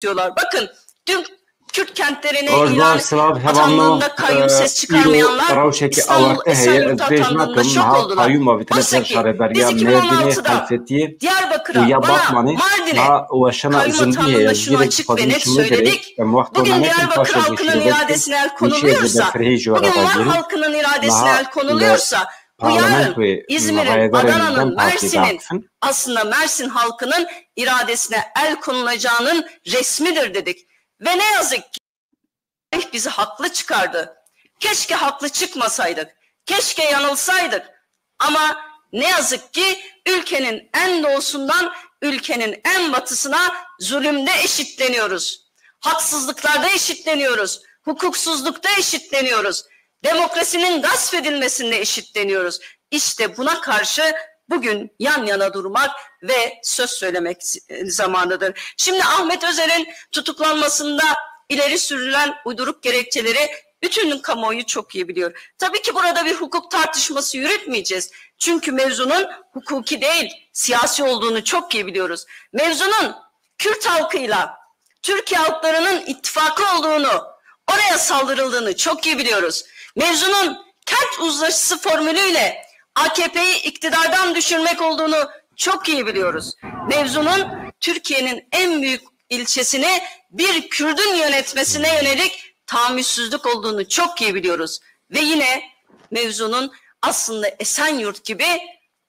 diyorlar. Bakın dün Kürt kentlerine ilan atandığında kayyum ses çıkarmayanlar İstanbul Esenyurt'a atandığında şok oldular. Oysa ki biz 2016'da Diyarbakır'a, Mardin'e kayyum atandığında şunu açık ve net söyledik. Bugün Diyarbakır halkının iradesine el konuluyorsa, bugün Van halkının iradesine el konuluyorsa, bu yarın İzmir'in, Adana'nın, Mersin'in, aslında Mersin halkının iradesine el konulacağının resmidir dedik. Ve ne yazık ki bizi haklı çıkardı. Keşke haklı çıkmasaydık. Keşke yanılsaydık. Ama ne yazık ki ülkenin en doğusundan ülkenin en batısına zulümde eşitleniyoruz. Haksızlıklarda eşitleniyoruz. Hukuksuzlukta eşitleniyoruz. Demokrasinin gasp edilmesinde eşitleniyoruz. İşte buna karşı bugün yan yana durmak ve söz söylemek zamanıdır. Şimdi Ahmet Özer'in tutuklanmasında ileri sürülen uyduruk gerekçeleri bütün kamuoyu çok iyi biliyor. Tabii ki burada bir hukuk tartışması yürütmeyeceğiz. Çünkü mevzunun hukuki değil, siyasi olduğunu çok iyi biliyoruz. Mevzunun Kürt halkıyla Türkiye halklarının ittifakı olduğunu, oraya saldırıldığını çok iyi biliyoruz. Mevzunun kent uzlaşısı formülüyle AKP'yi iktidardan düşürmek olduğunu çok iyi biliyoruz. Mevzunun Türkiye'nin en büyük ilçesini bir Kürdün yönetmesine yönelik tahammülsüzlük olduğunu çok iyi biliyoruz. Ve yine mevzunun aslında Esenyurt gibi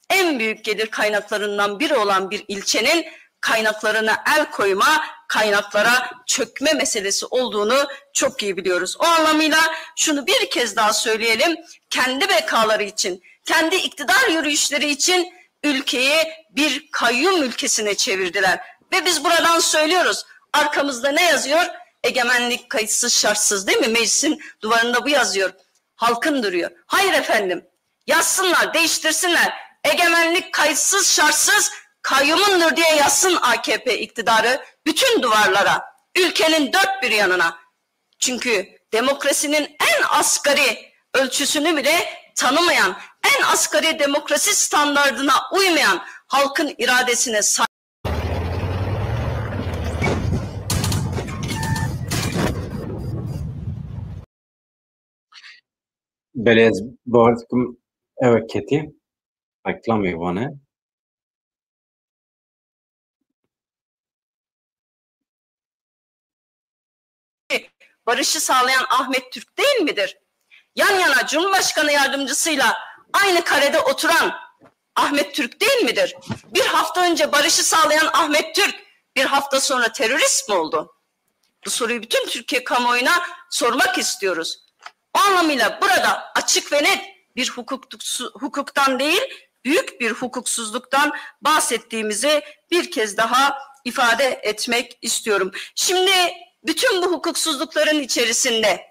en büyük gelir kaynaklarından biri olan bir ilçenin kaynaklarına el koyma, kaynaklara çökme meselesi olduğunu çok iyi biliyoruz. O anlamıyla şunu bir kez daha söyleyelim. Kendi bekaları için, kendi iktidar yürüyüşleri için ülkeyi bir kayyum ülkesine çevirdiler. Ve biz buradan söylüyoruz. Arkamızda ne yazıyor? Egemenlik kayıtsız şartsız, değil mi? Meclisin duvarında bu yazıyor. Halkın duruyor. Hayır efendim. Yazsınlar, değiştirsinler. Egemenlik kayıtsız şartsız kayyumundur diye yazsın AKP iktidarı bütün duvarlara. Ülkenin dört bir yanına. Çünkü demokrasinin en asgari ölçüsünü bile tanımayan, en asgari demokrasi standardına uymayan halkın iradesine sahip. Beleza, evet Keti, reklam Ivane. Barışı sağlayan Ahmet Türk değil midir? Yan yana Cumhurbaşkanı yardımcısıyla aynı karede oturan Ahmet Türk değil midir? Bir hafta önce barışı sağlayan Ahmet Türk bir hafta sonra terörist mi oldu? Bu soruyu bütün Türkiye kamuoyuna sormak istiyoruz. O anlamıyla burada açık ve net bir hukuktan değil, büyük bir hukuksuzluktan bahsettiğimizi bir kez daha ifade etmek istiyorum. Şimdi bütün bu hukuksuzlukların içerisinde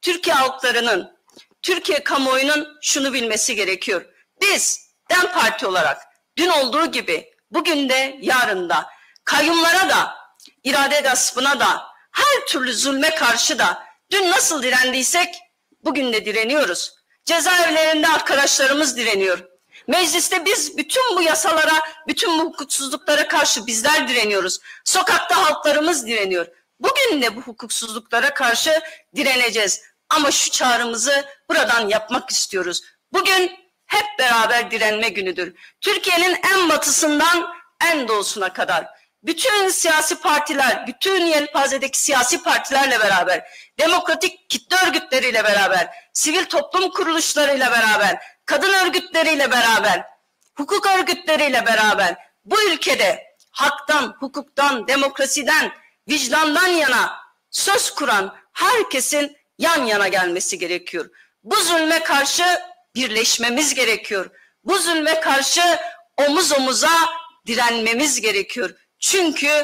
Türkiye halklarının, Türkiye kamuoyunun şunu bilmesi gerekiyor. Biz DEM Parti olarak dün olduğu gibi bugün de yarın da kayyumlara da, irade gaspına da, her türlü zulme karşı da dün nasıl direndiysek bugün de direniyoruz. Cezaevlerinde arkadaşlarımız direniyor. Mecliste biz bütün bu yasalara, bütün bu hukuksuzluklara karşı bizler direniyoruz. Sokakta halklarımız direniyor. Bugün de bu hukuksuzluklara karşı direneceğiz. Ama şu çağrımızı buradan yapmak istiyoruz. Bugün hep beraber direnme günüdür. Türkiye'nin en batısından en doğusuna kadar bütün siyasi partiler, bütün yelpazedeki siyasi partilerle beraber, demokratik kitle örgütleriyle beraber, sivil toplum kuruluşlarıyla beraber, kadın örgütleriyle beraber, hukuk örgütleriyle beraber bu ülkede haktan, hukuktan, demokrasiden, vicdandan yana söz kuran herkesin yan yana gelmesi gerekiyor. Bu zulme karşı birleşmemiz gerekiyor. Bu zulme karşı omuz omuza direnmemiz gerekiyor. Çünkü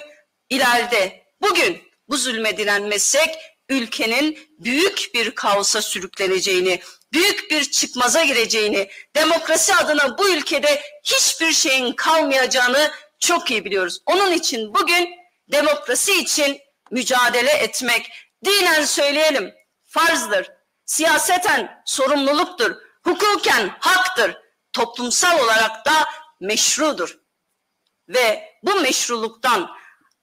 ileride bugün bu zulme direnmezsek ülkenin büyük bir kaosa sürükleneceğini, büyük bir çıkmaza gireceğini, demokrasi adına bu ülkede hiçbir şeyin kalmayacağını çok iyi biliyoruz. Onun için bugün demokrasi için mücadele etmek, dinen söyleyelim, farzdır. Siyaseten sorumluluktur. Hukuken haktır. Toplumsal olarak da meşrudur. Ve bu meşruluktan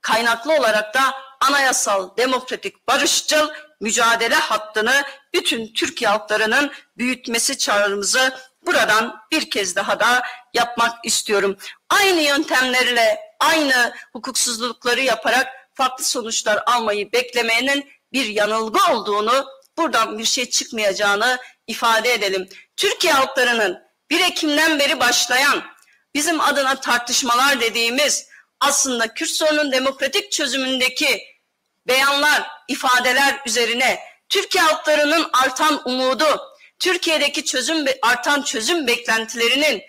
kaynaklı olarak da anayasal, demokratik, barışçıl mücadele hattını bütün Türkiye halklarının büyütmesi çağrımızı buradan bir kez daha da yapmak istiyorum. Aynı yöntemlerle, aynı hukuksuzlukları yaparak farklı sonuçlar almayı beklemenin bir yanılgı olduğunu, buradan bir şey çıkmayacağını ifade edelim. Türkiye halklarının 1 Ekim'den beri başlayan bizim adına tartışmalar dediğimiz aslında Kürt sorunun demokratik çözümündeki beyanlar, ifadeler üzerine Türkiye halklarının artan umudu, Türkiye'deki artan çözüm beklentilerinin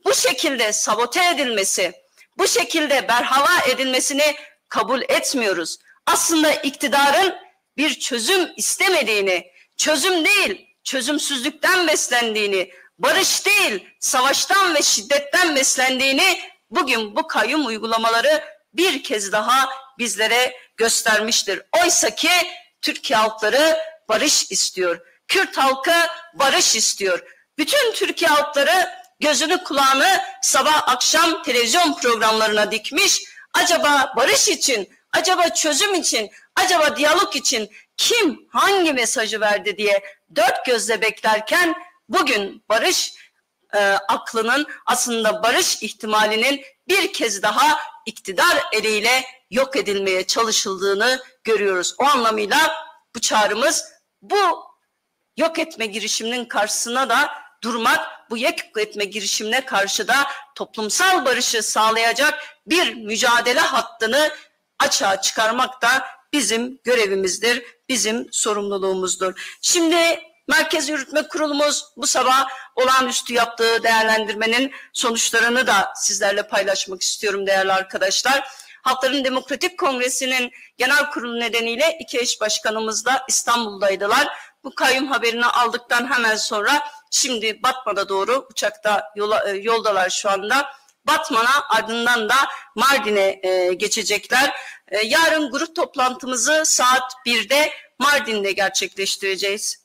bu şekilde sabote edilmesi, bu şekilde berhava edilmesini kabul etmiyoruz. Aslında iktidarın bir çözüm istemediğini, çözüm değil, çözümsüzlükten beslendiğini, barış değil, savaştan ve şiddetten beslendiğini bugün bu kayyum uygulamaları bir kez daha bizlere göstermiştir. Oysa ki Türkiye halkları barış istiyor. Kürt halkı barış istiyor. Bütün Türkiye halkları gözünü kulağını sabah akşam televizyon programlarına dikmiş. Acaba barış için, acaba çözüm için, acaba diyalog için kim hangi mesajı verdi diye dört gözle beklerken bugün barış aklının, aslında barış ihtimalinin bir kez daha iktidar eliyle yok edilmeye çalışıldığını görüyoruz. O anlamıyla bu çağrımız, bu yok etme girişiminin karşısına da durmak, bu yok etme girişimine karşı da toplumsal barışı sağlayacak bir mücadele hattını açığa çıkarmak da bizim görevimizdir, bizim sorumluluğumuzdur. Şimdi Merkez Yürütme Kurulumuz bu sabah olağanüstü yaptığı değerlendirmenin sonuçlarını da sizlerle paylaşmak istiyorum değerli arkadaşlar. Halkların Demokratik Kongresi'nin genel kurulu nedeniyle iki eş başkanımız da İstanbul'daydılar. Bu kayyum haberini aldıktan hemen sonra şimdi Batman'a doğru uçakta yoldalar şu anda. Batman'a, ardından da Mardin'e geçecekler. Yarın grup toplantımızı saat 1'de Mardin'de gerçekleştireceğiz.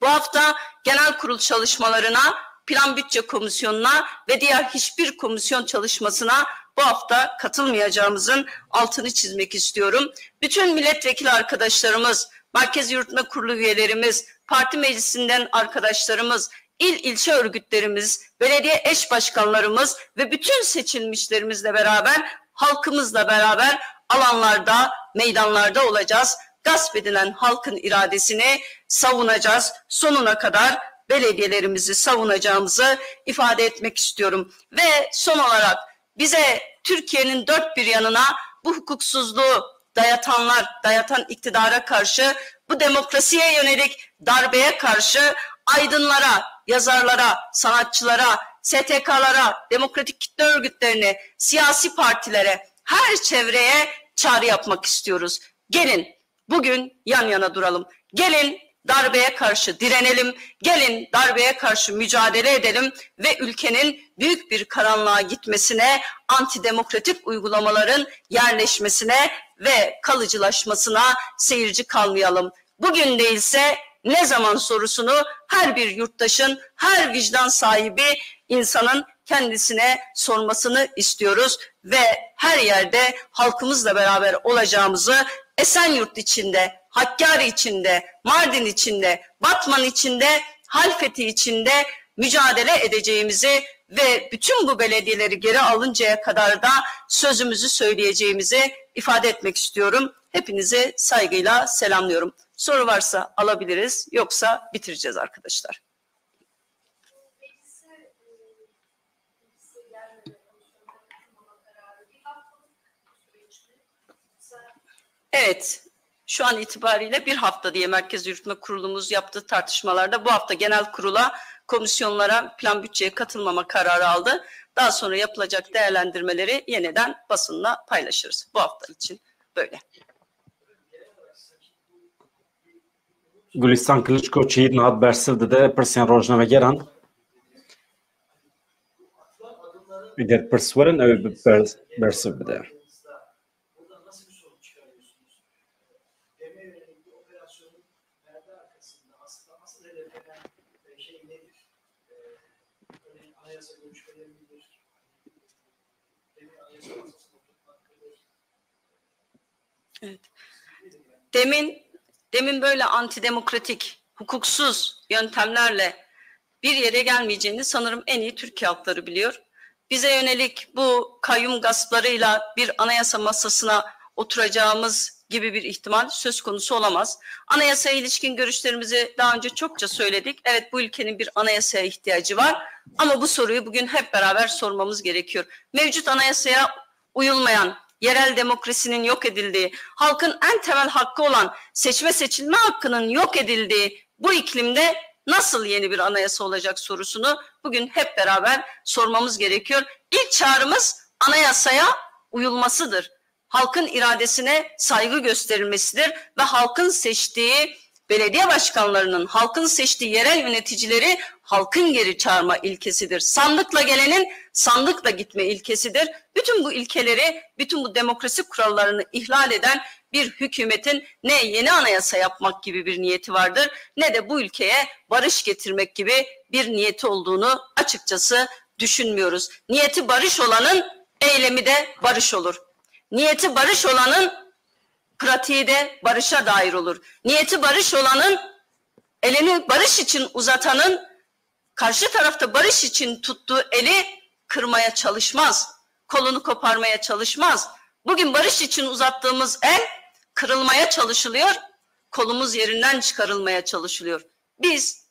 Bu hafta genel kurul çalışmalarına, Plan Bütçe Komisyonu'na ve diğer hiçbir komisyon çalışmasına bu hafta katılmayacağımızın altını çizmek istiyorum. Bütün milletvekili arkadaşlarımız, Merkez Yürütme Kurulu üyelerimiz, parti meclisinden arkadaşlarımız, ilçe örgütlerimiz, belediye eş başkanlarımız ve bütün seçilmişlerimizle beraber, halkımızla beraber alanlarda, meydanlarda olacağız. Gasp edilen halkın iradesini savunacağız. Sonuna kadar belediyelerimizi savunacağımızı ifade etmek istiyorum. Ve son olarak bize Türkiye'nin dört bir yanına bu hukuksuzluğu dayatan iktidara karşı, bu demokrasiye yönelik darbeye karşı aydınlara, yazarlara, sanatçılara, STK'lara, demokratik kitle örgütlerine, siyasi partilere, her çevreye çağrı yapmak istiyoruz. Gelin bugün yan yana duralım. Gelin darbeye karşı direnelim. Gelin darbeye karşı mücadele edelim ve ülkenin büyük bir karanlığa gitmesine, antidemokratik uygulamaların yerleşmesine ve kalıcılaşmasına seyirci kalmayalım. Bugün değilse ne zaman sorusunu her bir yurttaşın, her vicdan sahibi insanın kendisine sormasını istiyoruz ve her yerde halkımızla beraber olacağımızı, Esenyurt içinde, Hakkari içinde, Mardin içinde, Batman içinde, Halfeti içinde mücadele edeceğimizi ve bütün bu belediyeleri geri alıncaya kadar da sözümüzü söyleyeceğimizi ifade etmek istiyorum. Hepinizi saygıyla selamlıyorum. Soru varsa alabiliriz, yoksa bitireceğiz arkadaşlar. Evet, şu an itibariyle bir hafta diye Merkez Yürütme Kurulumuz yaptığı tartışmalarda bu hafta genel kurula, komisyonlara, plan bütçeye katılmama kararı aldı. Daha sonra yapılacak değerlendirmeleri yeniden basınla paylaşırız. Bu hafta için böyle. Gülistan Kılıçkoç'u nad bersivdi de Persiyan Rojname Geran. Bir de persvaran ev bersivdi de. Evet. Demin böyle antidemokratik, hukuksuz yöntemlerle bir yere gelmeyeceğini sanırım en iyi Türkiye halkları biliyor. Bize yönelik bu kayyum gasplarıyla bir anayasa masasına oturacağımız gibi bir ihtimal söz konusu olamaz. Anayasaya ilişkin görüşlerimizi daha önce çokça söyledik. Evet, bu ülkenin bir anayasaya ihtiyacı var ama bu soruyu bugün hep beraber sormamız gerekiyor. Mevcut anayasaya uyulmayan, yerel demokrasinin yok edildiği, halkın en temel hakkı olan seçme seçilme hakkının yok edildiği bu iklimde nasıl yeni bir anayasa olacak sorusunu bugün hep beraber sormamız gerekiyor. İlk çağrımız anayasaya uyulmasıdır. Halkın iradesine saygı gösterilmesidir ve halkın seçtiği belediye başkanlarının, halkın seçtiği yerel yöneticileri halkın geri çağırma ilkesidir. Sandıkla gelenin sandıkla gitme ilkesidir. Bütün bu ilkeleri, bütün bu demokrasi kurallarını ihlal eden bir hükümetin ne yeni anayasa yapmak gibi bir niyeti vardır, ne de bu ülkeye barış getirmek gibi bir niyeti olduğunu açıkçası düşünmüyoruz. Niyeti barış olanın eylemi de barış olur. Niyeti barış olanın pratiği de barışa dair olur. Niyeti barış olanın, elini barış için uzatanın karşı tarafta barış için tuttuğu eli kırmaya çalışmaz. Kolunu koparmaya çalışmaz. Bugün barış için uzattığımız el kırılmaya çalışılıyor. Kolumuz yerinden çıkarılmaya çalışılıyor. Biz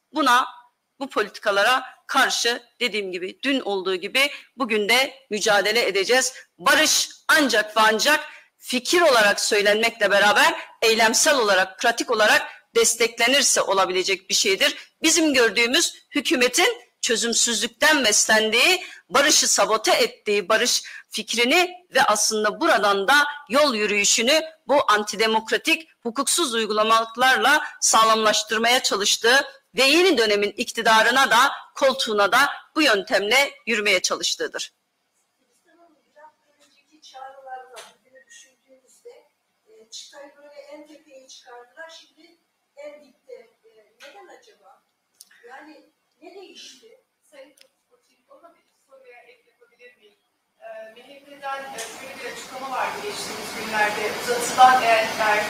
bu politikalara karşı dediğim gibi dün olduğu gibi bugün de mücadele edeceğiz. Barış ancak ve ancak fikir olarak söylenmekle beraber eylemsel olarak, pratik olarak desteklenirse olabilecek bir şeydir. Bizim gördüğümüz hükümetin çözümsüzlükten beslendiği, barışı sabote ettiği, barış fikrini ve aslında buradan da yol yürüyüşünü bu antidemokratik, hukuksuz uygulamalarla sağlamlaştırmaya çalıştığı ve yeni dönemin iktidarına da, koltuğuna da bu yöntemle yürümeye çalıştığıdır. Çıtayı böyle en tepeye çıkardılar, şimdi en dipte. Neden acaba? Yani ne değişti? Sayın Kapatayım, ona bir soruya ek yapabilir miyim? MHP'den şöyle bir açıklama vardı geçtiğimiz günlerde. Uzatılan eğer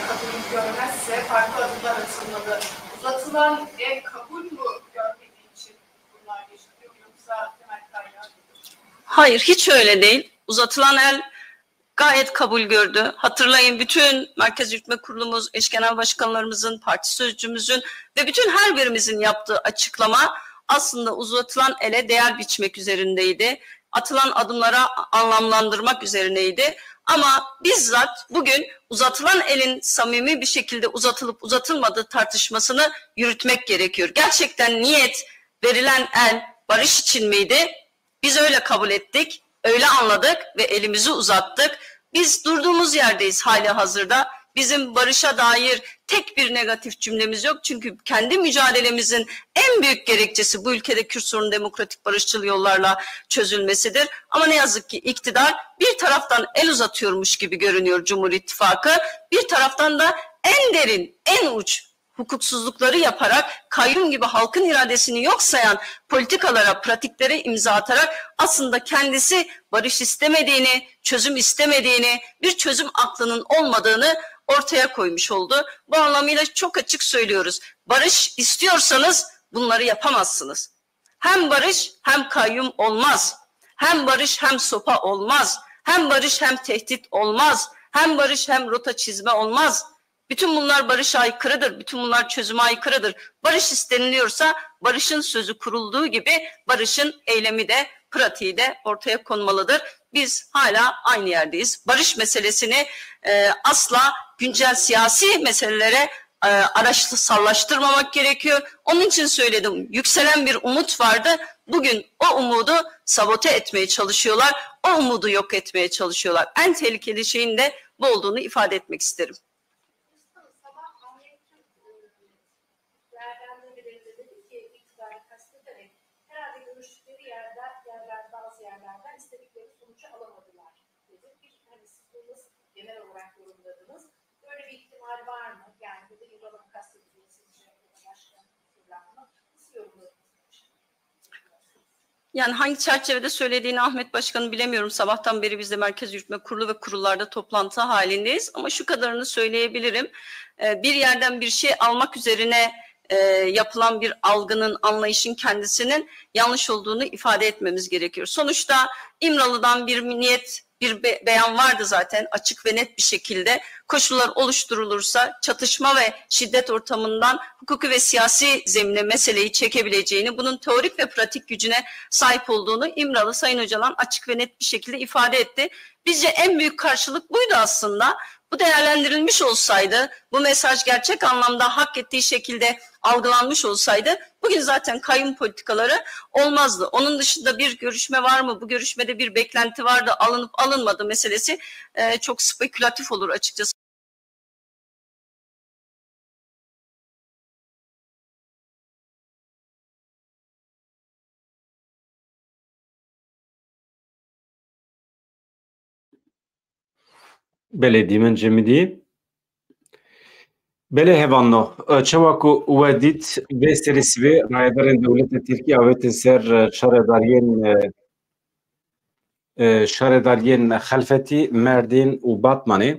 kabul görmezse farklı adımlar atılmalı. Uzatılan kabul mü görmediği için bunlar yaşanıyor, yoksa temel kaynağı? Hayır, hiç öyle değil. Uzatılan el gayet kabul gördü. Hatırlayın, bütün Merkez Yürütme Kurulumuz, eş genel başkanlarımızın, parti sözcümüzün ve bütün her birimizin yaptığı açıklama aslında uzatılan ele değer biçmek üzerindeydi. Atılan adımlara anlamlandırmak üzerineydi. Ama bizzat bugün uzatılan elin samimi bir şekilde uzatılıp uzatılmadığı tartışmasını yürütmek gerekiyor. Gerçekten niyet, verilen el barış için miydi? Biz öyle kabul ettik. Öyle anladık ve elimizi uzattık. Biz durduğumuz yerdeyiz hali hazırda. Bizim barışa dair tek bir negatif cümlemiz yok. Çünkü kendi mücadelemizin en büyük gerekçesi bu ülkede Kürt sorunu demokratik barışçıl yollarla çözülmesidir. Ama ne yazık ki iktidar bir taraftan el uzatıyormuş gibi görünüyor Cumhur İttifakı. Bir taraftan da en derin, en uç hukuksuzlukları yaparak, kayyum gibi halkın iradesini yok sayan politikalara, pratiklere imza atarak aslında kendisi barış istemediğini, çözüm istemediğini, bir çözüm aklının olmadığını ortaya koymuş oldu. Bu anlamıyla çok açık söylüyoruz. Barış istiyorsanız bunları yapamazsınız. Hem barış hem kayyum olmaz. Hem barış hem sopa olmaz. Hem barış hem tehdit olmaz. Hem barış hem rota çizme olmaz. Bütün bunlar barışa aykırıdır. Bütün bunlar çözüme aykırıdır. Barış isteniliyorsa barışın sözü kurulduğu gibi barışın eylemi de pratiği de ortaya konmalıdır. Biz hala aynı yerdeyiz. Barış meselesini asla güncel siyasi meselelere araçsallaştırmamak gerekiyor. Onun için söyledim. Yükselen bir umut vardı. Bugün o umudu sabote etmeye çalışıyorlar. O umudu yok etmeye çalışıyorlar. En tehlikeli şeyin de bu olduğunu ifade etmek isterim. Yani hangi çerçevede söylediğini Ahmet Başkan'ın bilemiyorum. Sabahtan beri biz de Merkez Yürütme Kurulu ve kurullarda toplantı halindeyiz. Ama şu kadarını söyleyebilirim. Bir yerden bir şey almak üzerine yapılan bir algının, anlayışın kendisinin yanlış olduğunu ifade etmemiz gerekiyor. Sonuçta İmralı'dan bir niyet, bir beyan vardı zaten açık ve net bir şekilde. Koşullar oluşturulursa çatışma ve şiddet ortamından hukuki ve siyasi zemine meseleyi çekebileceğini, bunun teorik ve pratik gücüne sahip olduğunu İmralı Sayın Öcalan açık ve net bir şekilde ifade etti. Bizce en büyük karşılık buydu aslında. Bu değerlendirilmiş olsaydı, bu mesaj gerçek anlamda hak ettiği şekilde algılanmış olsaydı bugün zaten kayyum politikaları olmazdı. Onun dışında bir görüşme var mı? Bu görüşmede bir beklenti vardı, alınıp alınmadı meselesi çok spekülatif olur açıkçası. Belediye من جمدی بله هوانو چواکو ودیت به سریسوی رایدارن دولت ترکیه آویتن سر شاردارین خلفتی مردین و باتمانی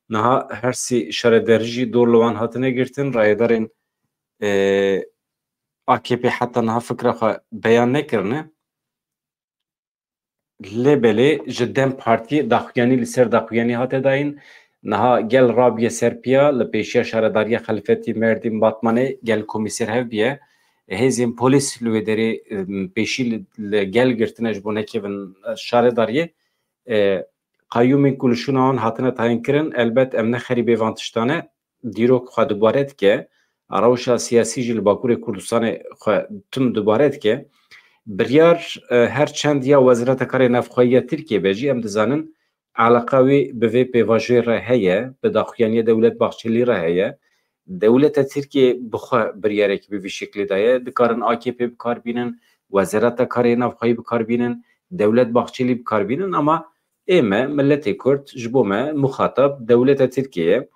نها هرسی شاردارجی دورلوان هاتنه گرتن رایدارن AKP حتی نها فکر خوا بیان نکرنه لبلی جدن پارتی داخویانی لسر داخویانی هاته داین نها گل رابیه سرپیا لپیشیا شارداری خلفتی مردین باتمانه گل کمیسر هفبیه هزین پولیس لویدری پیشی گل گرتنش بونه که بن شارداری قیومین کلشونان هاتنه تاین کرن البت امنه خریبه وانتشتانه دیروک خواه دوبارد که روشا سیاسی جل باکور کردستان تم دوبارد که بریار هر چند یا وزارت کار نفخویی ترکیه بجی ام دزانن علاقه وی به وی پیواژوی را هیه به داخویانی دولت بخشلی را هیه دولت ترکیه بخوا بریاره که به شکلی دایه دکارن AKP بکار بینن وزارت کار نفخویی بکار بینن دولت بخشلی بکار بینن اما ایمه ملت کرد جبومه مخاطب دولت ترکیه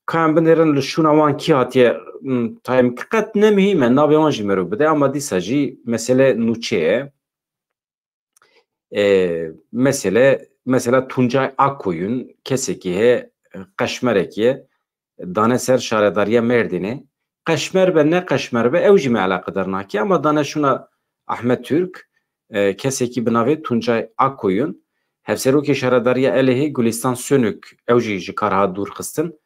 کام بنرن لشون آوان کی هاتیه تایم قد نمیهمه نابی آنجی مرو بده اما دیسا جی مسئله نوچه mesela Tuncay Akkoyun kesekiye Kaşmerekiye dane ser şaredariye Merdin'e Kaşmer be ne Kaşmer be evcime alakadar naki ama dane şuna Ahmet Türk keseki binave Tuncay Akkoyun hevseroki şaredariye elehi Gülistan Sönük evci karha dur kıstın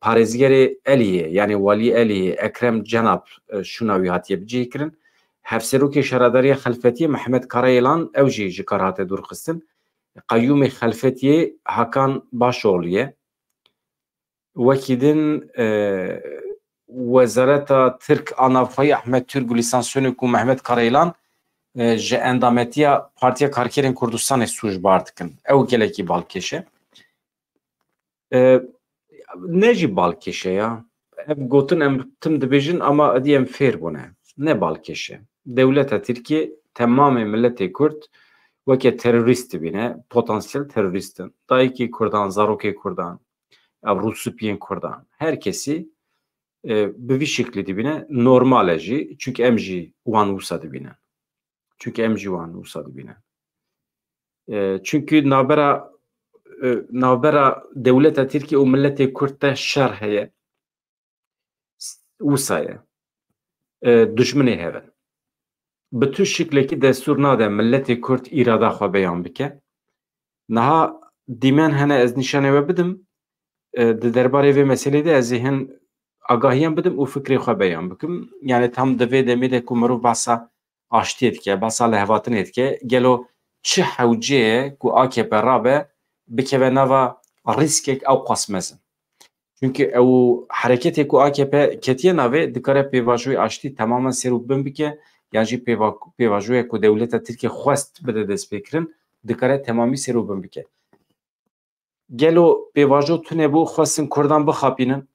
parezgeri Eliye yani Vali Eliye Ekrem Cenab şuna vihatiye bicikirin hevseroki şaredariye Xelfetiye Mehmet Karayılan evci karhate dur kıstın قیوم خلفتی حکان باشولیه وکیدن وزارت ترک آنافای احمد ترک لیسان سونک و محمد کارایلان جه اندامتیا پارتیا کارکرین کردستان سوج باردکن او گلکی بالکشه نجی بالکشه یا گوتن ام تم دبیجن اما ادیم فیر بونه نه بالکشه دولت ترکیه تمام ملت کرد وکی terörist bine, potansiyel teröristin. Dayki Kurdan, Zaroki Kurdan, Rusupien Kurdan. Herkesi bir şekilde dibine normaleci. Çünkü emji uan usadı bine. Çünkü nabera devleta Türkiye o milleti Kürt'te şerheye usaya düşmeni heven. بتو شکلی که دستور ناده ملت کرد ایراده خواه بیان بکه نها دیمن هنه از نشانه و بدم درباره و مسئله ده از هن آگاهیم بدم و فکری خواه بیان بکم یعنی tam دوی دمیده که مرو باسا آشتید که باسا لحواتنید که گلو چه حوجه که AKP رابه بکه و نوا ریسک او قسمزن çünkü o hareketi که AKP کتیه نوه دکاره پیواجوی آشتی تماما سروب بم بکه yani پیواژوی که دولت ترکیه خواست بده دست بکرن دکاره تمامی سروبن بکه گلو پیواژو تونه بو خواستن کردان بخاپینن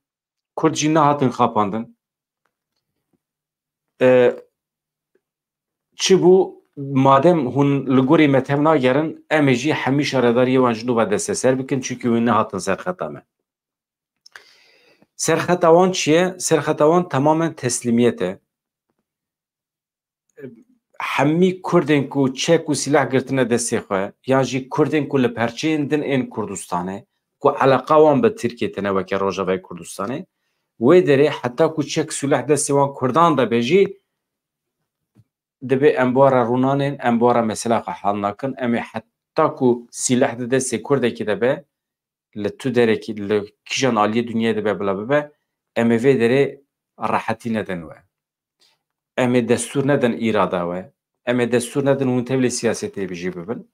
کرد جی نهاتن خاپاندن چی بو madem hun luguri metem nagerin emeji hemi şaredariye van jnu ve deste ser bikin çünkü ne hatın serxetame serxetavan çiye serxetavan tamamen teslimiyete hemî Kurdên ku çek û silah girtine destê xwe ya jî Kurdên ku li perçeyên din ên Kurdistanê ku eleqa wan bi Tirkiye tune weke Rojavayê Kurdistanê wê derê heta ku çek silah destê wan Kurdan de be jî dibe em buwara rûnanên em buwara mesela xwe hal nakin em ê heta ku silah di destê Kurdekî de be li tu derekî li kîjan aliyê dunyayê de be bila bibe em ê vê derê rahetî nedin we em ê destûr nedin îrada we em ê destûr nedin hûn tevlî siyasetê bijî bibin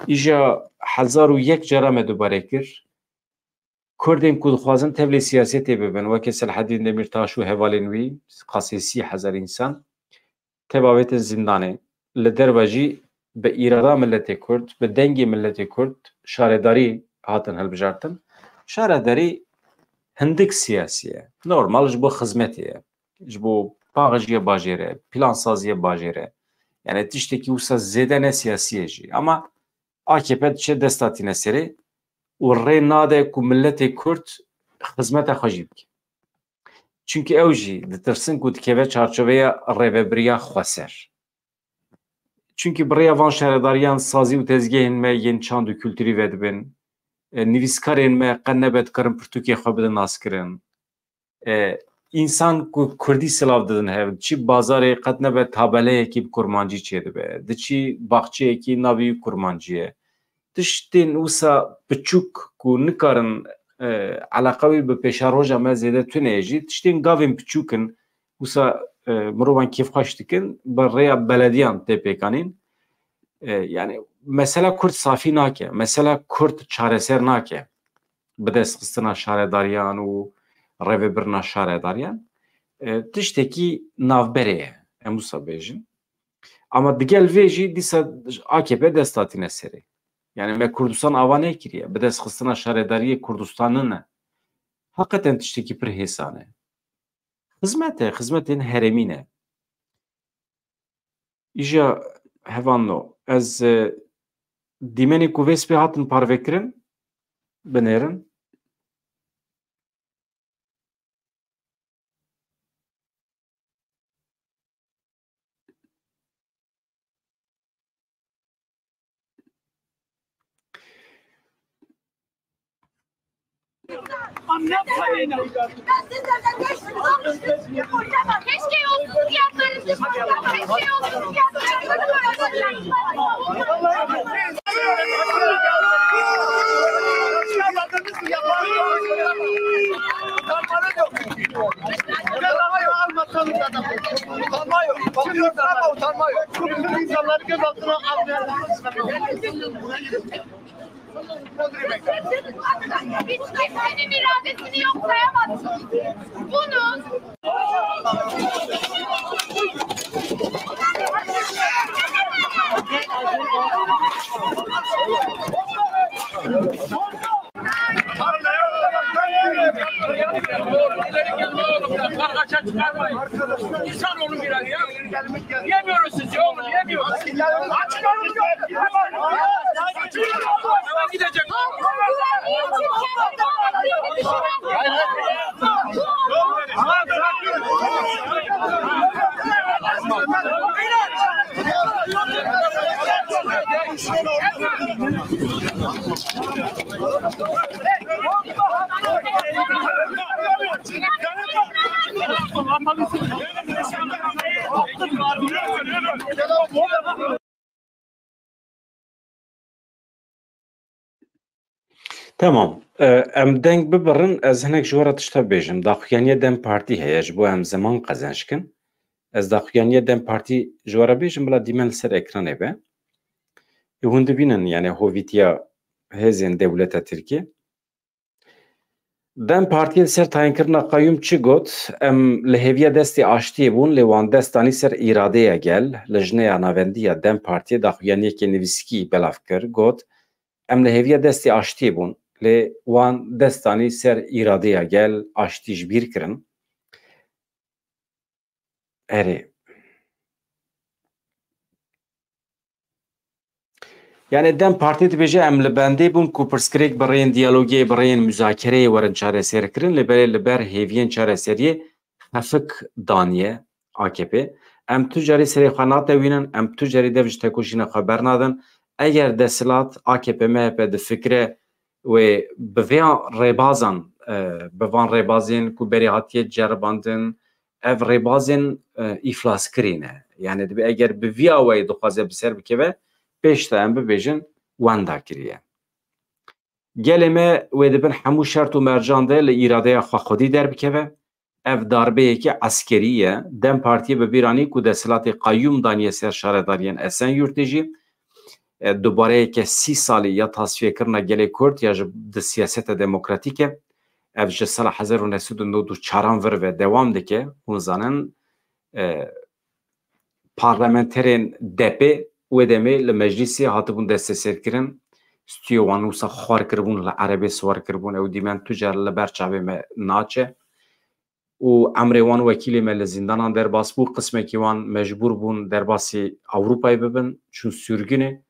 îja 1001 cara me dubarê kir Kurdên ku dixwazin tevlî siyasetê bibin wekî Selahedîn Demirtaş û hevalên wî qasî 30,000 însan tevavêtin zindanê li derve jî bi îrada milletê Kurd bi dengê milletê Kurd şaredarî hatin hilbijartin şaredarî hindik siyasî ye normal ji bo xizmetê ye ji bo paxijiya bajêr e plansaziya bajêr e yani tiştekî wisa zêde ne siyasî ye jî ama AKP diçe dest hatîne serê û rê nade ku milletê Kurd xizmeta xwe jî bike çünkü ew jî ditirsin ku dikeve çarçoveya rêveberiya xweser çünkü birêya van şaredariyan sazî û tezgehên me yên çand û kültûrî vedibin nivîskarên me qet nebe dikarin pirtûkê xwe bidin naskirin însan ku Kurdî silav didin hev diçî bazarê qet nebe tabeleyekî bi kurmancî çê dibe diçî baxçeyekî navî kurmancî ye tiştên wisa biçûk ku nikarin eleqa wî bi pêşaroja me zêde tune jî tiştên gavên biçûkin wisa mirovan kêfxweş dikin bi rêya belediyan tê pêkanîn yani mesela Kurd safî nake mesela Kurd çareser nake bi destxistina şaredariyan û rêvebirina şaredariyan tiştekî navberê ye em wisa bêjin ama digel vê jî dîsa AKP dest hatîne serê yani me Kurdistan ava nekiriye bi destxistina şaredariyê Kurdistanê ne heqeten tiştekî pir hêsan e xizmetên herêmî ne îja hevan ez dîmenê ku vê spê hatin parvekirin binêrin Keşke yolsuz fiyatlarınızı koyalım. Keşke yolsuz Hiç kimsenin iradesini yok sayamazsın. Bunu İnsan olun biraz ya. Yemiyoruz sizi oğlum, yemiyoruz. Açın oğlum yok. Hemen gidecek. Tamam. Em deng bibirin ez hinek ji were tişta bêjim. Daxuyaniya Dem Partî heye ji bo em zeman qezençkin. Ez daxuyaniya Dem Partî ji were bêjim bila dîmen li ser ekranê be. Hûn dibînin yani hovîtiya hêzên dewleta Tirkiye. Dem Partiyê ser tayinkirina qayyum çi got em li hêviya destê aştiyê bûn lê wan destanî ser îradeya gel li jineya navendiya Dem Partiyê daxuyaniyekê nivîskî belav kir got em li hêviya destê aştiyê bûn lê wan destanî ser îradeya gel aştî ji bîr kirin erê yani Dem Partî dibêje em li bendê bûn ku pirsgirêk bi rêyên diyalogê bi rêyên müzakereyê werin çareserkirin lê berê li ber hêviyên çareseriyê xefik daniye AKP ام تجاری سری خانات وینن ام تجاری دوج تکوشین خبر ندن اگر دستلات AKP MHP د فکره و بویان ریبازین کو بری هاتیه جرباندن ev ریبازین iflas کرینه yani دبی اگر بویا وی دخوازه بسر بکوه پیشتا ام ببیجن واندا کریه geleme ve dibin hemû şert û mercan de li îradeya xwe xwedî derbikeve ev darbeyekî askeriye Dem Partiye bi bîranî ku desthilatê qayyûm daniye ser şaredariyên Esenyurtê jî dubareyeke 30 salî ya tasfiyekirina gelê Kurd ya ji di siyaseta demokratîk e ev ji sala 1994 vir ve dewam dike hûn zanin parlamenterên DP wê demê li meclîsê hatibûn desteserkirin ستیو وانوسا خوار کربون ل عربی سوار کربون او دیمن تجار لبر چاوی me naçe و امر وان وکیل me li zindanan derbas bu qisme ki wan mecbur bun derbasi Avrupa'yı bibin çun sürgüne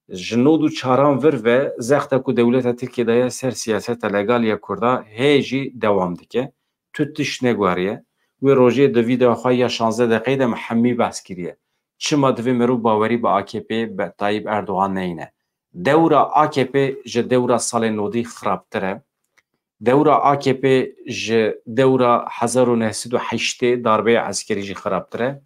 jinodu çaran vir ve zexta ku devleta Türkiye'de ser siyaseta legal ya Kurda heji devam dike tütüş negwariye ve roje de video xwe ya 16 dakikada Muhammi bahs kiriye çima divê meru baweri bi AKP be Tayyip Erdoğan neyne Dewra AKP ji dewra salên nodî xirabtir e. Dewra AKP ji dewra 1908 darbeya eskerî jî xirabtir e.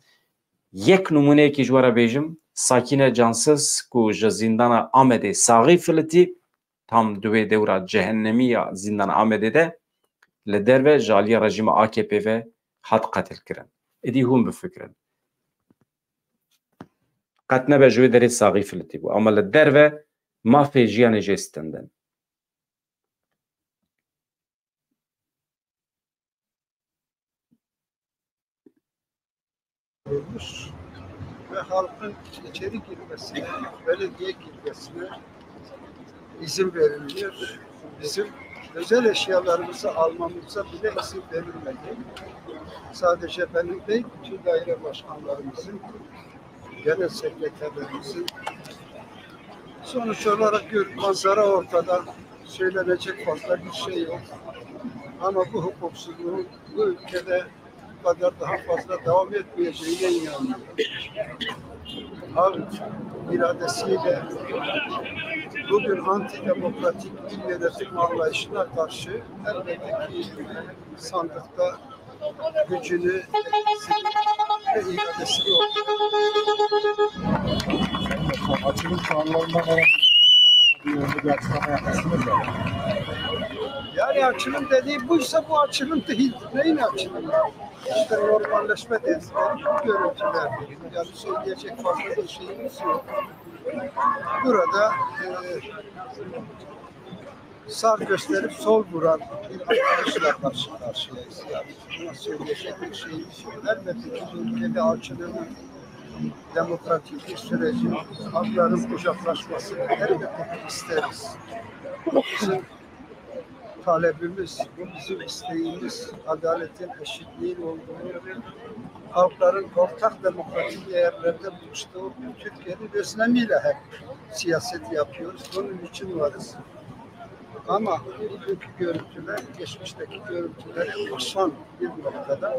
Yek numuneyekî ji we re bêjim, Sakîne Cansız ku ji zîndana Amedê saxî filitî tam divê dewra cehennemî ya zîndana Amedê de li derve ji aliya rejîma AKP ve hat qetil kirin. Êdî hûn bifikirin. Qet nebe ji wê derê saxî filitî bû ama li derve mafê jiyanê jê stendin. Ve halkın içeri girmesine, belediye girmesine izin veriliyor. Bizim özel eşyalarımızı almamıza bile izin verilmedi. Sadece benim değil, bütün daire başkanlarımızın, genel sekreterlerimizin. Sonuç olarak manzara ortada, söylenecek fazla bir şey yok. Ama bu hukuksuzluğun bu ülkede bu kadar daha fazla devam etmeyeceğine inanıyorum. Halk iradesiyle bugün antidemokratik bir yönetim anlayışına karşı elbette ki sandıkta gücünü ve iradesini açılım planlarından bir açıklama yapmasını da. Yani açılım dediği buysa bu açılım değil. Neyin açılımı? İşte normalleşme dedikleri görüntüler. Yani söyleyecek fazla bir şeyimiz yok. Burada sağ gösterip sol vuran bir arkadaşla karşı karşıyayız. Yani buna söyleyecek bir şeyimiz yok. Elbette ki bu ülkede açılımı demokratik bir sürecin, hakların kucaklaşmasını elbette ki isteriz. Bizim talebimiz, bu bizim isteğimiz, adaletin, eşitliğin olduğunu, halkların ortak demokratik değerlerde buluştuğu Türkiye'nin özlemiyle hep siyaset yapıyoruz. Bunun için varız. Ama bugünkü görüntüler, geçmişteki görüntülere aşan bir noktada.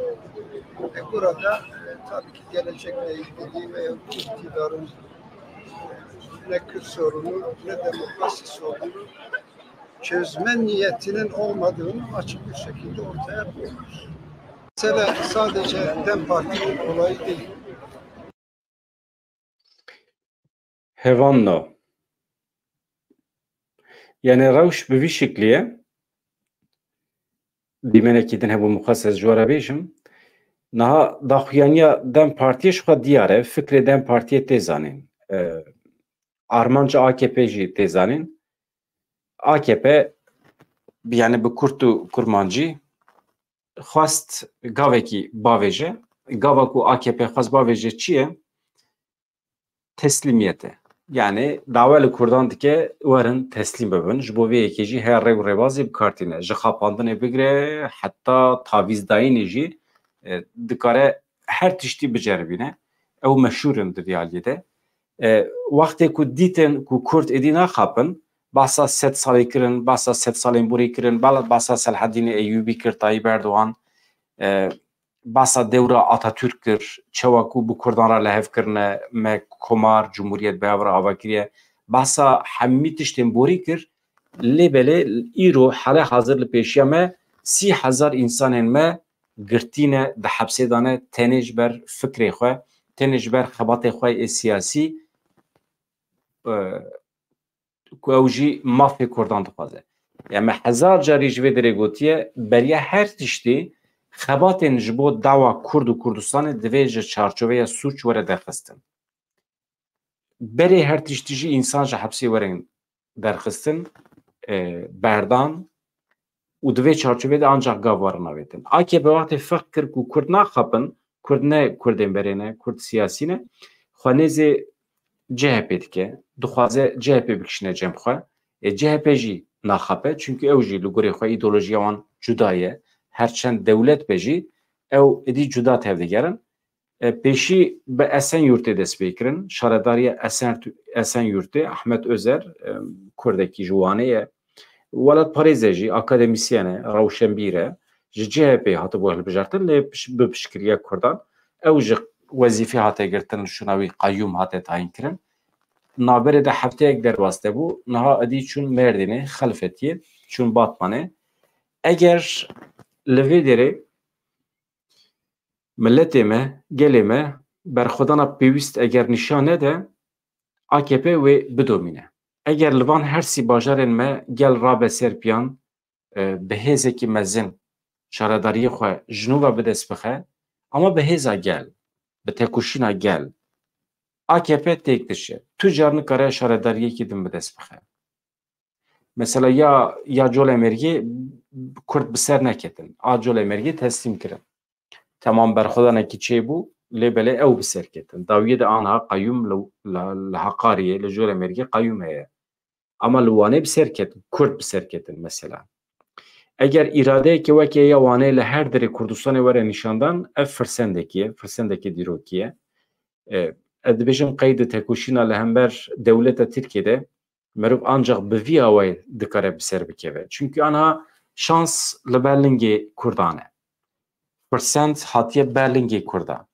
Burada tabii ki gelecekle ilgili ve iktidarın ne Kürt sorunu ne demokrasi sorunu çözme niyetinin olmadığını açık bir şekilde ortaya koyuyor. Mesela sadece Dem Parti'nin olayı değil. Hevanno. Yani rewş bi vî şekliye dîmenekî din hebû muxases ji we re bêjim niha daxuyaniya Dem Partiye ji xwe diyar e fikrê Dem Partiye tê zanîn armanca AKP jî tê zanîn AKP yani bi Kurt û Kurmancî xwast gavekî bavêje gava ku AKP xwast bavêje çi ye teslîmiyet e yani dava li Kurdan dike werin teslîm bibin ji bo vê yekê jî her rêw rêbazê bikartîne ji xapandinê bigire heta tavîzdayînê jî dikare her tiştî biceribîne ew meşhûr in di realiyê de wextê ku dîtin ku Kurd êdî naxapin bahsa 7 salê kirin bahsa 7 salên borî kirin bahsa Selaheddînê Eyyûbî kir Tayyip Erdoğan basa devra Atatürk'ür, çevaku bu Kurdanra lehev kirne, me komar, Cumhuriyet behavra avakiriye, basa hemmi tiştin bori kir, lebele îro hala hazır li peşiya me 30,000 insanên me girtîne di hepsê dane tenê ji ber fikrê xwe, tenê ji ber xebatê xwe ê siyasî ku ew jî mafê Kurdan dixwaze. Yani me 1000 carî ji vê derê gotiye beriya her tiştî xebatên ji bo dawa Kurd û Kurdistanê divê ji çarçoveya sûç were derxistin. Berê her tiştî jî însan ji hepsê were derxistin, berdan û divê çarçovê de ancak gav warin avêtin. AKP wextê feq kir ku Kurd naxapin, Kurd ne Kurdên berê ne, Kurd siyasî ne, xwenêzê CHP dike, dixwaze CHP bikişine cem xwe, CHP jî naxape çünkü ew jî li gorê xwe îdeolojiya wan cuda ye, herçend dewlet be jî ew êdî cuda tevdigerin. Pêşî bi Esenyurtê dest pê kirin, şaredariya Esenyurtê, Ahmet Özer, Kurdekî ji wanê ye, Welat Parêzê jî akademisyen e, rewşenbîr e, ji CHP hatibû hilbijartin lê bi piştgiriya Kurdan, ew ji wezîfê hate girtin, şuna wî qayyûm hate tayin kirin. Naberê de hefteyek derbas debû, niha êdî çûn Mêrdînê, Xelfetiyê, çûn Batmanê. Eger li vê derê milletê me, gelê me berxwedana pêwîst eger nîşan nede, AKP wê bidomîne. Eger li van her sî bajarên me gel rabe serpiyan bi hêzekî mezin şaredariyê xwe ji nû ve bidest bixe, ama bi hêza gel, bi tekuşîna gel, AKP têk dişe. Tu car nikare şaredariyekî din bidest bixe. Mesela ya Colemêrgê Kurd bi ser neketin, a Colemêrgê teslîm kirin. Tamam berxwedanekî çêbû, lê belê ew bi ser ketin. Dawiyê de aniha qayyûm li Heqariyê, li Colemêrgê qayyûm heye. Ama li Wanê bi ser ketin, Kurd bi ser ketin mesela. Eger îradeyekî wekê ya Wanê li her derê Kurdistanê were nîşandan, ev firsendekî ye, firsendekî dîrokî ye. Ez dibêjim qeydê tekuşîna li hember dewleta Tirkiyeyê merov ancak bi vî awayê dikare bi ser bikeve. Çünkü aniha şans li Berlingê Kurdan e. Firsend hatiye Berlingê Kurda.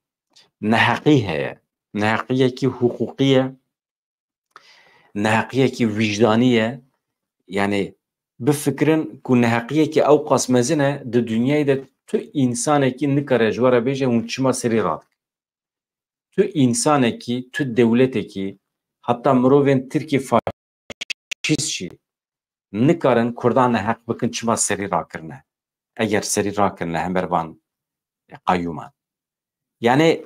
Neheqî heye. Neheqiyekî hukukî ye. Neheqiyekî vicdanî ye. Yani bifikirin ku neheqiyekî ew qas mezin e di dünyayê de tu însanekî nikare ji were bêje hûn çima serî radik. Tu însanekî, tu dewletekî, hatta mirovên Tirkî faşîst jî nikarin Kurdan neheq bikin çima serî rakirine. Eger serî rakirine hember van qayyûman. Yani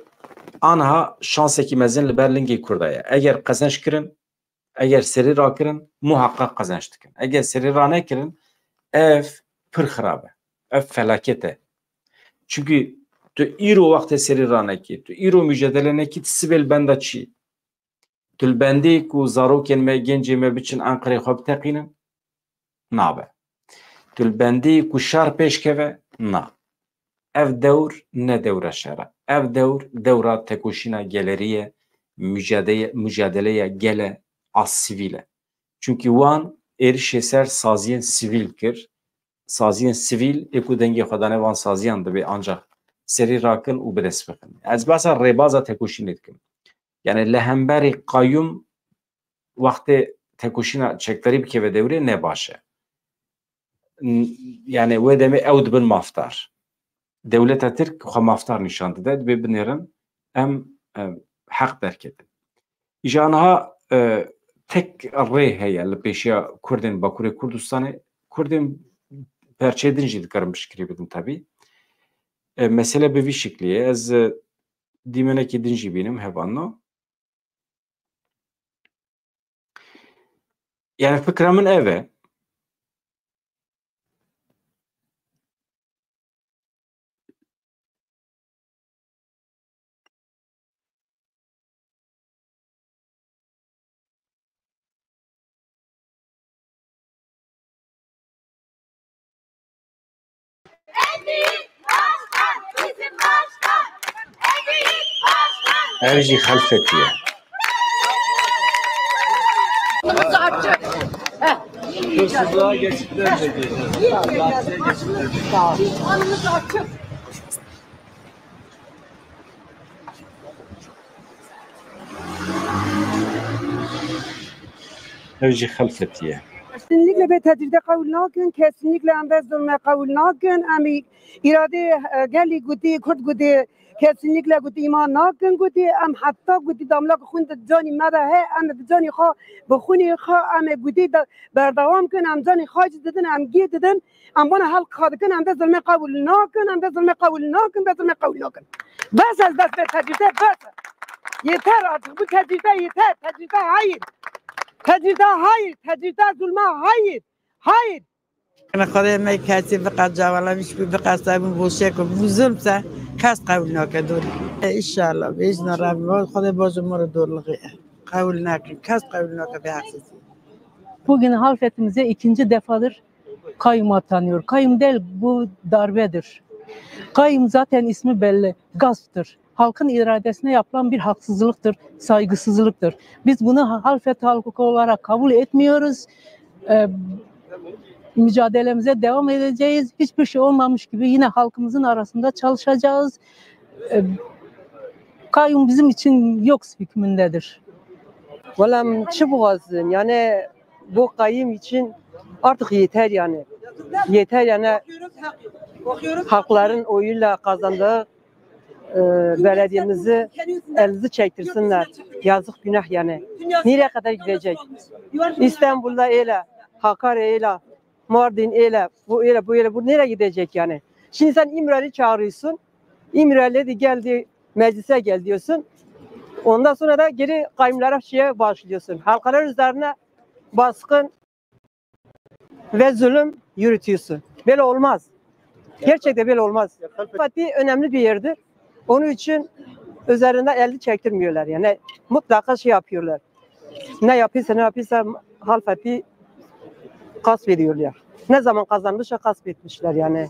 aniha şansekî mezin li Berlingê Kurda ye. Eger qezenç kirin, eger serî rakirin, muhaqqaq qezenç dikin. Eger serî ranekirin, ev pir xirab e. Ev felaket e. Çünkü tu îro wextê serî ranekî, tu îro mücadelenekî sibêl benda çi? Tu li bendê ku zarokên me, gencê me biçin Enqereyê xwe biteqînin? Nabe. Tu li bendê ku şer pêş keve? Na. Ev dewr ne dewra şera. Ev dewra tekuşîna geleriye, mücadeleya gele az sivîl e. Çünkü wan êrişê ser saziyên sivîl kir. Saziyên sivîl ê ku dengê xwe dane wan saziyan dibe ancak serî rakin û bidest bikin. Ez basa rêbaza tekuşînê dikim. Yani li hemberî qayyûm wextê tekuşîna çekdarî bikeve dewrê ne baş e. Yani wê demê ew dibin mafdar. Dewleta Tirk xwe mafdar nîşan dide, dibê binêrin em heq derketin. Îja aniha tek rê heye li pêşiya Kurdên Bakurê Kurdistanê, Kurdên perçê din jî dikarin piştgirî bidin tabii. Mesele bi vî şeklî ye. Ez dîmenekî din jî bînim hevanno. Yani fikra min ev e. Ev jî Xelfetiyê. Hırsızlığa geçitler de geliyor. Gazeteye geçitler de geliyor. Evji xelfetiye. Kesinlikle bir tecrübe kabul nakın, kesinlikle embez zulme kabul nakın, emi irade gelli gudi, Kürt gudi, kesinlikle gudi iman nakın gudi, em hatta gudi damlak khund cani mada he, em cani kha, bkhuni kha, em gudi berdavam kın, em cani khaj dedin, em gi dedin, em bana halk khadkın, embez zulme kabul nakın, embez zulme kabul nakın, embez zulme kabul nakın. Bas az bas bir tecrübe, bas. Yeter artık, bu tecrübe yeter, tecrübe hayır. تجربه hayır, tecrübe zulme hayır, hayır. أنا خدای من کسی فقط جوالا میش بی بقصد من بوشه که بزرگ سه کس قبول نکردون. انشالله بیشتر رابطه خدای باز ما رو دورلقی قبول نکن کس قبول نکرد به حساسی. Bugün halfetimize ikinci defadır kayyum atanıyor. Kayyum değil, bu darbedir. Kayyum zaten ismi belli, gasptır. Halkın iradesine yapılan bir haksızlıktır, saygısızlıktır. Biz bunu halfet halkı olarak kabul etmiyoruz. Mücadelemize devam edeceğiz. Hiçbir şey olmamış gibi yine halkımızın arasında çalışacağız. Kayyum bizim için yok hükmündedir. Vallahi çıbığazın yani bu kayyum için artık yeter yani. Yeter yani halkların oyuyla kazandığı belediyemizi elinizi çektirsinler. Yazık günah yani. Nereye kadar gidecek? İstanbul'da öyle, Hakkari öyle, Mardin öyle, bu öyle, bu öyle, bu nereye gidecek yani? Şimdi sen İmralı'yı çağırıyorsun. İmralı de geldi, meclise gel diyorsun. Ondan sonra da geri kayyumlara şeye başlıyorsun. Halklar üzerine baskın ve zulüm yürütüyorsun. Böyle olmaz. Gerçekten böyle olmaz. Fatih önemli bir yerdir. Onun için üzerinde elini çektirmiyorlar yani. Mutlaka şey yapıyorlar. Ne yapıyorsa halfeti gasp ediyorlar. Ne zaman kazanmışsa gasp etmişler yani.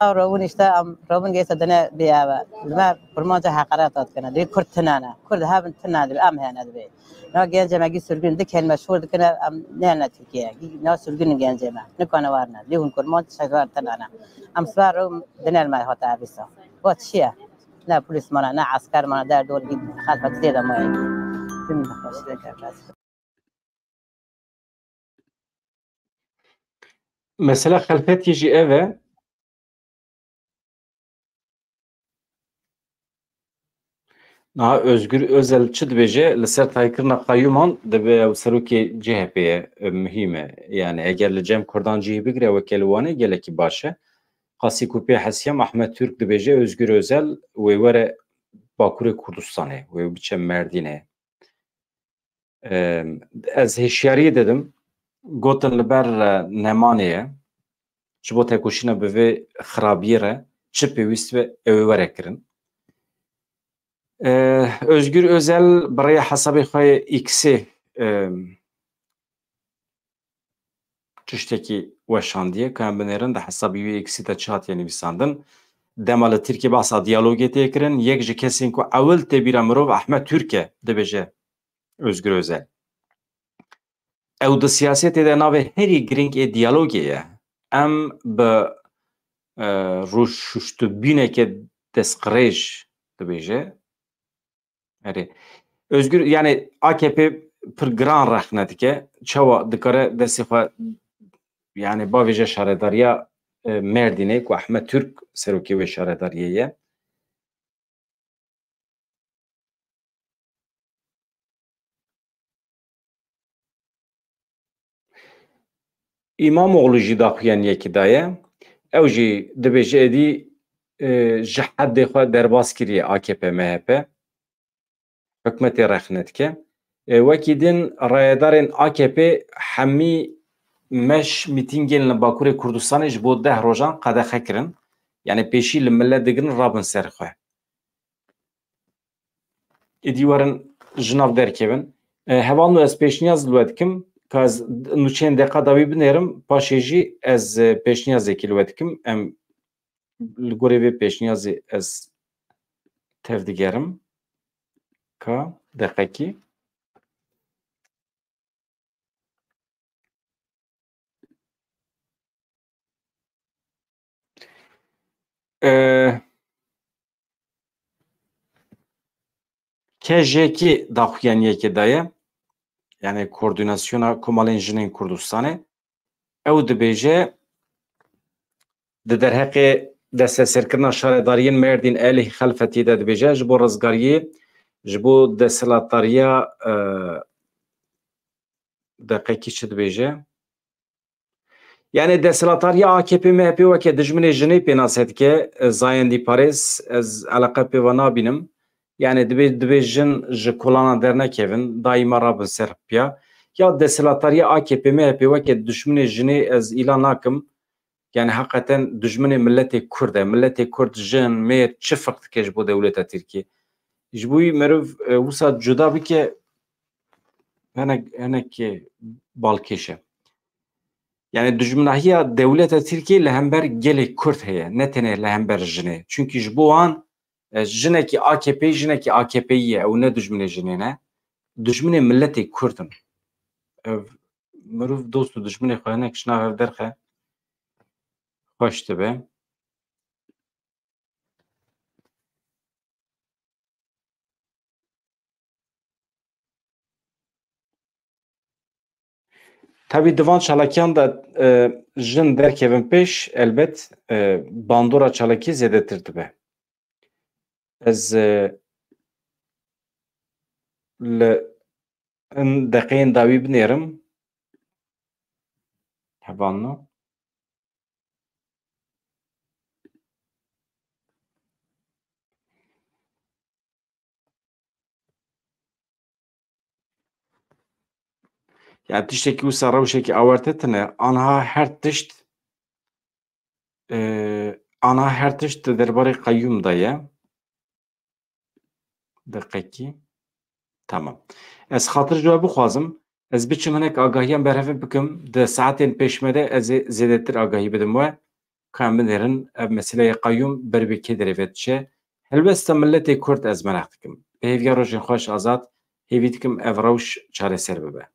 Ravun işte ravun gelse dene biya ve kurmanca hakaret atkana. De Kürt tınana. Kürt havın tınana de am hana de. Ne genceme gi sürgün de kelime şurdu kana ne Türkiye. Ne sürgün genceme. Ne kana varna. De hun kurmanca şagar tınana. Am svarum denel ma hata bisa. What şia. لا بوليس مانا لا عسكر مانا دار دول جد خلفة كثيرة معي. Mesela xelfet yeci eve na Özgür Özel çidbece li taykirna kayyuman de seruki CHP'ye mühime yani eğer li cem Kurdan cihbigre ve kelvane geleki başe Qasî Kupê Hesiyam Ahmed Türk dibêje Özgür Özel wê were Bakurê Kurdistanê wê biçe Merdînê. Ez hêşiyariyê dedim gotin li ber Nemanê ye ji bo têkoşîna bi vê xirabiyê re çi pêwîst ve ew ê were kirin. Özgür Özel bi rêya hesabê xwe X'ê tiştekî weşandiye ku em binêrin di hesabî wê X'ê de çi hatiye nivîsandin. Dema li Tirkiye basa diyalogê tê kirin. Yek ji kesên ku ewil tê bîra mirov Ahmed Türk e dibêje Özgür Özel. Ew di siyasetê de navê herî giring ê diyalogê ye. Em bi rûşuştibûneke destqirêj dibêje. Erê. Özgür yani AKP pir giran rexne dike. Çawa dikare destê xwe yani bavêje şaredariya Merdînê ku Ahmed Türk serokê wê şaredariyê ye. İmamoğlu jî daxuyan yekî daye. Ew jî dibêje êdî ji heddê xwe derbas kiriye AKP MHP. Hikûmetê rexne dike. Wekî din rayedarên AKP hemî meş mîtîngên li Bakurê Kurdistanê ji bo 10 rojan qedexe kirin. Yani pêşî li millet digirin rabin ser xwe. Êdî werin ji nav derkevin. Hevalno ez pêşniyaz li we dikim ka ez nûçeyên deqa davî binêrim paşê jî ez pêşniyazekî li we dikim. Em li gorî vê pêşniyazê ez tev digerim ka deqekî. Kejekî daxuyaniyekê daye yani koordinasyona Komalên Jinên Kurdistanê ew dibêje di derheqê desteserkirina şaredariyên Mêrdîn Elî Xelfetî de dibêje ji bo rizgariyê ji bo desthilatdariya deqekî çi dibêje yani desthilatdariya AKP MHP weke dijminê jinê pê nas dike Zayendî Parêz ez eleqe pê ve nabînim yani divê jin ji kolana dernekevin daîma rabin ser piya ya desthilatdariya AKP MHP weke dijminê jinê ez îlan nakim yani hakikaten dijminê milletê Kurd e milletê Kurd jin mêr çi firq dike ji bo dewleta Tirkiye ji bo wî meriv wisa cuda bike hinekê balkêş e yani dijminahiya dewleta Tirkiye li hember gelê Kurd heye ne tenê li hember jinê çünkü ji bo wan jinekî AKP jinekî AKP'yî ye ew ne dijminê jinê ne dijminê milletê Kurd in ev mirov dost û dijminê xwe hinek ji nav ev derxe xweş dibe tabii divan çalakiyan da jin derkevin pêş elbet bandora çalakî zêdetir dibe ez li deqeyên dawî binêrim hevalno yani tiştekî wisa rewşekî awarte tune anha her tişt di derbarê qeyyûm de ye deqekî tamam ez xatir ji we bixwazim ez biçim hinek agahiyan berhevî bikim di saetên pêşme de ez ê zêdetir agahî bidim we ka em binêrin ev meseleyê qeyyûm ber vê kê derê ve diçe helbesta milletê Kurd ez merak dikim bi hêviya rojên xweş azad hêvî dikim ev rewş çareser bibe